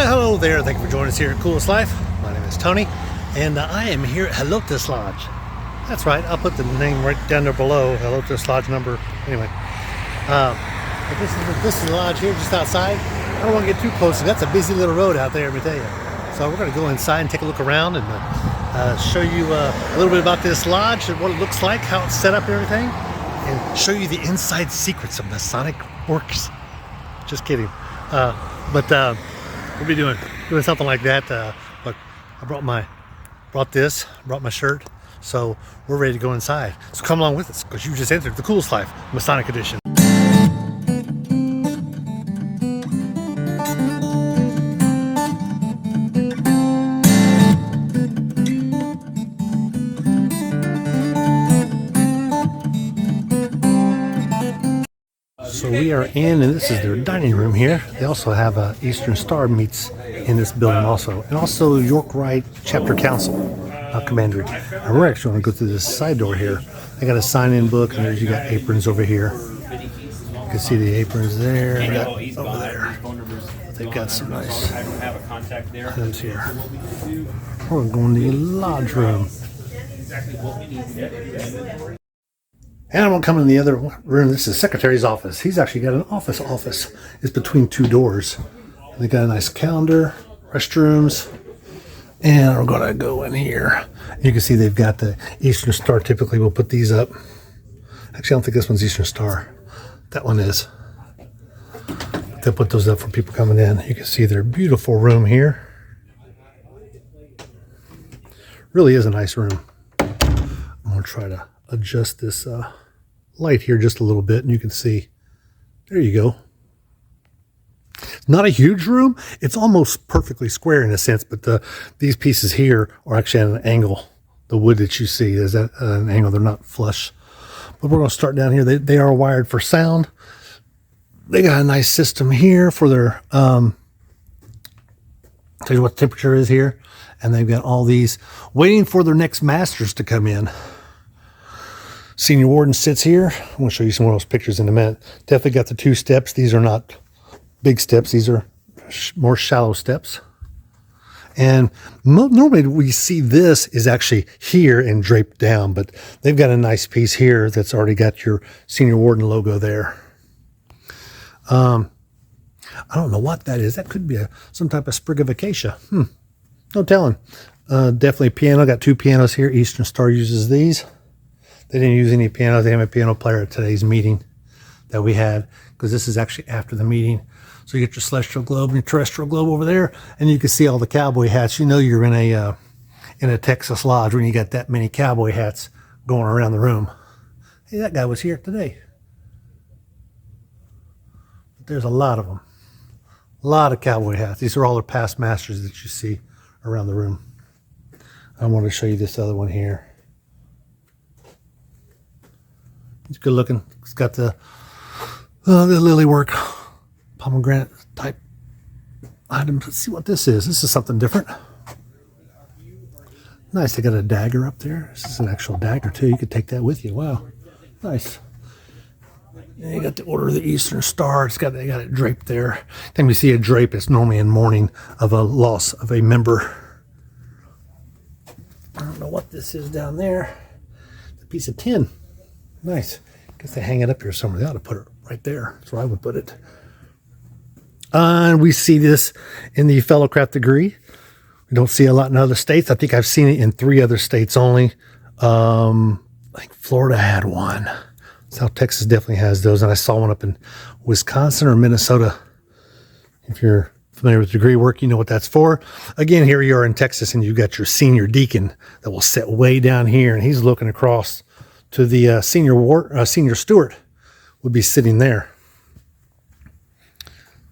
Hello there, thank you for joining us here at Coolest Life. My name is Tony, and I am here at Helotes Lodge. That's right, I'll put the name right down there below, Helotes Lodge number. Anyway, but this is the lodge here just outside. I don't want to get too close, that's a busy little road out there, let me tell you. So we're going to go inside and take a look around and show you a little bit about this lodge and what it looks like, how it's set up and everything, and show you the inside secrets of Masonic works. Just kidding. We'll be doing something like that. Look, I brought my shirt, so we're ready to go inside. So come along with us, because you just entered the Coolest Life Masonic Edition. So we are in, and this is their dining room here. They also have Eastern Star meets in this building also. And also York Rite Chapter Council Commandery. And we're actually going to go through this side door here. They got a sign-in book, and there's you got aprons over here. You can see the aprons there and over there. They've got some nice items here. We're going to the lodge room. And I'm going to come in the other room. This is the secretary's office. He's actually got an office. It's between two doors. They got a nice calendar, restrooms, and we're going to go in here. You can see they've got the Eastern Star. Typically, we'll put these up. Actually, I don't think this one's Eastern Star. That one is. They'll put those up for people coming in. You can see their beautiful room here. Really is a nice room. I'm going to try to adjust this light here just a little bit, and you can see, there you go. Not a huge room. It's almost perfectly square in a sense, but these pieces here are actually at an angle. The wood that you see is at an angle. They're not flush. But we're going to start down here. They are wired for sound. They got a nice system here for their, tell you what the temperature is here. And they've got all these waiting for their next masters to come in. Senior warden sits here. I'm going to show you some more of those pictures in a minute. Definitely got the 2 steps. These are not big steps. These are more shallow steps. And normally we see this is actually here and draped down, but they've got a nice piece here that's already got your senior warden logo there. I don't know what that is. That could be some type of sprig of acacia. No telling. Definitely piano. Got 2 pianos here. Eastern Star uses these. They didn't use any pianos. They have a piano player at today's meeting that we had, because this is actually after the meeting. So you get your celestial globe and your terrestrial globe over there, and you can see all the cowboy hats. You know you're in a Texas lodge when you got that many cowboy hats going around the room. Hey, that guy was here today. But there's a lot of them. A lot of cowboy hats. These are all the past masters that you see around the room. I want to show you this other one here. It's good looking. It's got the lily work, pomegranate type items. Let's see what this is. This is something different. Nice. They got a dagger up there. This is an actual dagger too. You could take that with you. Wow, nice. And you got the Order of the Eastern Star. They got it draped there. Then we see a drape. It's normally in mourning of a loss of a member. I don't know what this is down there. It's a piece of tin. Nice. Guess they hang it up here somewhere. They ought to put it right there. That's where I would put it. And we see this in the Fellowcraft degree. We don't see a lot in other states. I think I've seen it in 3 other states only. I think Florida had one. South Texas definitely has those. And I saw one up in Wisconsin or Minnesota. If you're familiar with degree work, you know what that's for. Again, here you are in Texas, and you've got your senior deacon that will sit way down here, and he's looking across to the senior steward would be sitting there.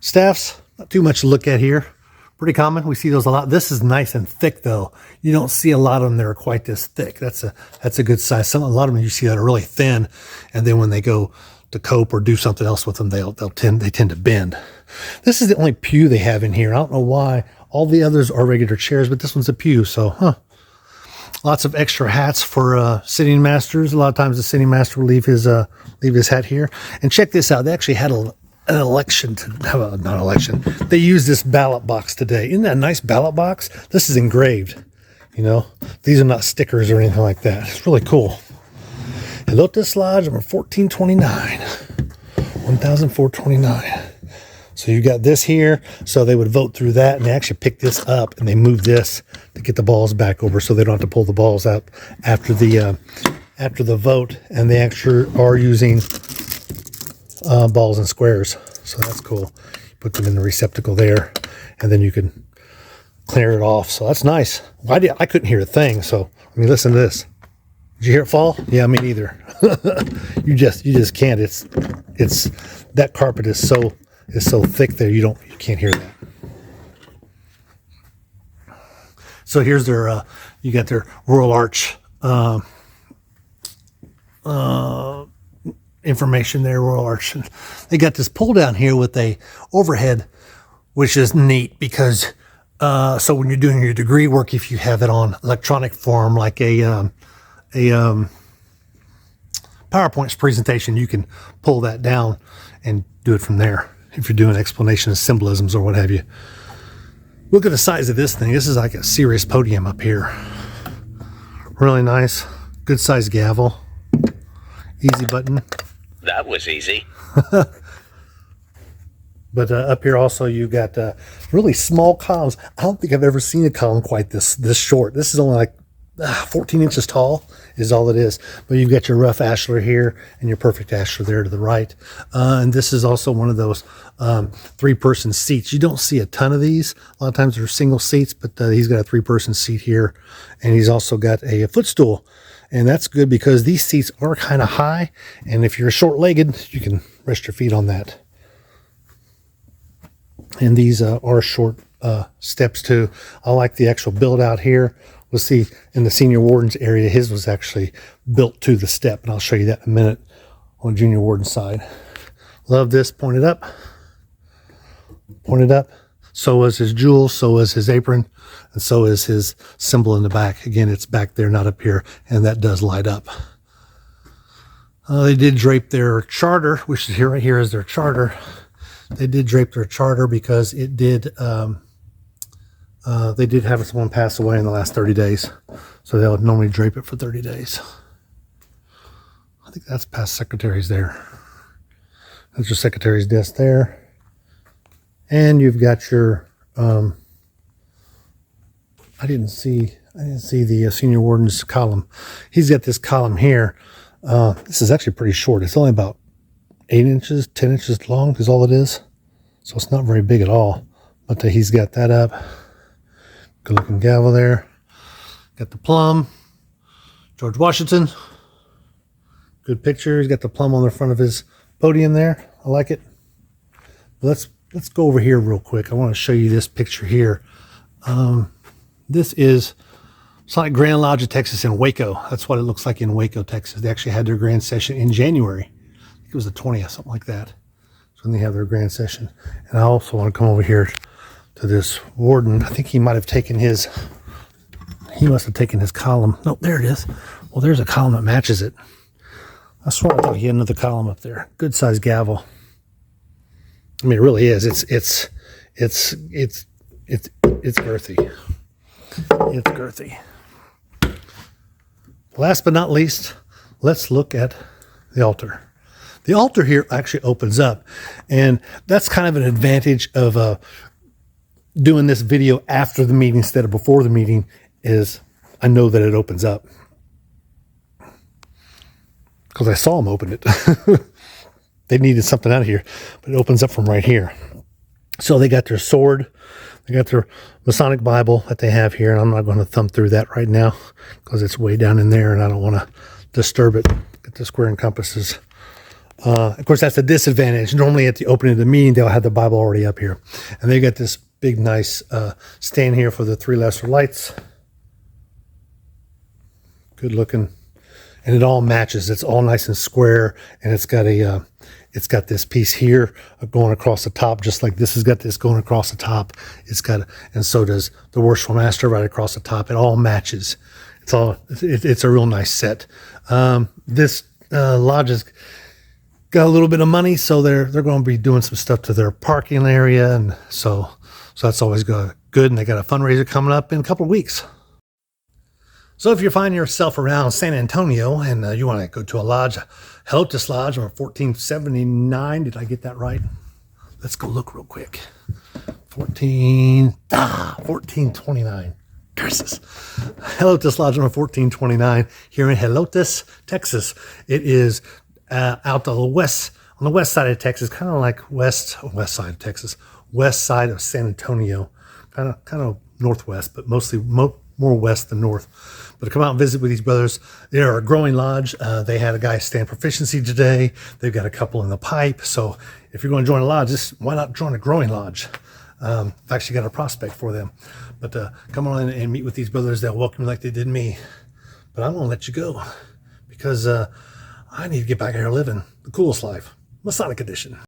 Staffs, not too much to look at here. Pretty common. We see those a lot. This is nice and thick, though. You don't see a lot of them that are quite this thick. That's a good size. A lot of them you see that are really thin, and then when they go to cope or do something else with them, they tend to bend. This is the only pew they have in here. I don't know why. All the others are regular chairs, but this one's a pew. So, Lots of extra hats for sitting masters. A lot of times the sitting master will leave his hat here. And check this out. They actually had an election to have a not election. They use this ballot box today. Isn't that a nice ballot box? This is engraved. You know, these are not stickers or anything like that. It's really cool. Helotes Lodge number 1429, 1429. So you got this here. So they would vote through that, and they actually pick this up and they move this to get the balls back over, so they don't have to pull the balls out after the vote. And they actually are using balls and squares. So that's cool. Put them in the receptacle there, and then you can clear it off. So that's nice. I couldn't hear a thing. So I mean, listen to this. Did you hear it fall? Yeah, me neither. you just can't. It's that carpet is so thick there. You can't hear that. So here's their you got their Royal Arch information there. Royal Arch. And they got this pull down here with a overhead, which is neat because so when you're doing your degree work, if you have it on electronic form like a PowerPoint presentation, you can pull that down and do it from there. If you're doing explanation of symbolisms or what have you. Look at the size of this thing. This is like a serious podium up here. Really nice. Good size gavel. Easy button. That was easy. But up here also you got really small columns. I don't think I've ever seen a column quite this short. This is only like 14 inches tall is all it is. But you've got your rough ashlar here and your perfect ashlar there to the right. And this is also one of those 3-person seats. You don't see a ton of these. A lot of times they're single seats, but he's got a 3-person seat here. And he's also got a footstool. And that's good because these seats are kind of high. And if you're short-legged, you can rest your feet on that. And these are short steps too. I like the actual build out here. We'll see in the senior warden's area, his was actually built to the step, and I'll show you that in a minute on junior warden's side. Love this, pointed up. Pointed up. So was his jewels, so was his apron, and so is his symbol in the back. Again, it's back there, not up here, and that does light up. They did drape their charter, which is here, right here is their charter. They did drape their charter because it did... they did have someone pass away in the last 30 days. So they'll normally drape it for 30 days. I think that's past secretaries there. That's your secretary's desk there. And you've got your, I didn't see the senior warden's column. He's got this column here. This is actually pretty short. It's only about 8 inches, 10 inches long is all it is. So it's not very big at all. But he's got that up. Good looking gavel there. Got the plum. George Washington. Good picture. He's got the plum on the front of his podium there. I like it. Let's go over here real quick. I want to show you this picture here. This is Masonic Grand Lodge of Texas in Waco. That's what it looks like in Waco, Texas. They actually had their grand session in January. I think it was the 20th, something like that. So when they have their grand session. And I also want to come over here to this warden. I think he might have taken his, he must have taken his column. No, there it is. Well, there's a column that matches it. I swear I thought he had another column up there. Good size gavel. I mean, it really is. It's girthy. It's girthy. Last but not least, let's look at the altar. The altar here actually opens up, and that's kind of an advantage of doing this video after the meeting instead of before the meeting is I know that it opens up because I saw them open it. They needed something out of here, but it opens up from right here. So they got their sword, they got their Masonic Bible that they have here, and I'm not going to thumb through that right now because it's way down in there and I don't want to disturb it. Get the square and compasses. Of course, that's a disadvantage. Normally at the opening of the meeting, they'll have the Bible already up here. And they got this big, nice stand here for the 3 lesser lights. Good looking. And it all matches. It's all nice and square. And it's got a, it's got this piece here going across the top, just like this has got this going across the top. It's got, and so does the Worshipful Master right across the top. It all matches. It's a real nice set. This lodge is, got a little bit of money, so they're going to be doing some stuff to their parking area, and so that's always good. And they got a fundraiser coming up in a couple of weeks. So if you find yourself around San Antonio and you want to go to a lodge, Helotes Lodge on 1479, did I get that right? Let's go look real quick. 1429. Curses. Helotes Lodge on 1429 here in Helotes, Texas. It is out on the west side of Texas, kind of like west side of Texas, west side of San Antonio, kind of northwest, but mostly more west than north. But to come out and visit with these brothers, they are a growing lodge. They had a guy stand proficiency today. They've got a couple in the pipe. So if you're going to join a lodge, why not join a growing lodge? I've actually got a prospect for them. But come on in and meet with these brothers. They'll welcome you like they did me. But I'm going to let you go because I need to get back here living the coolest life. Masonic edition.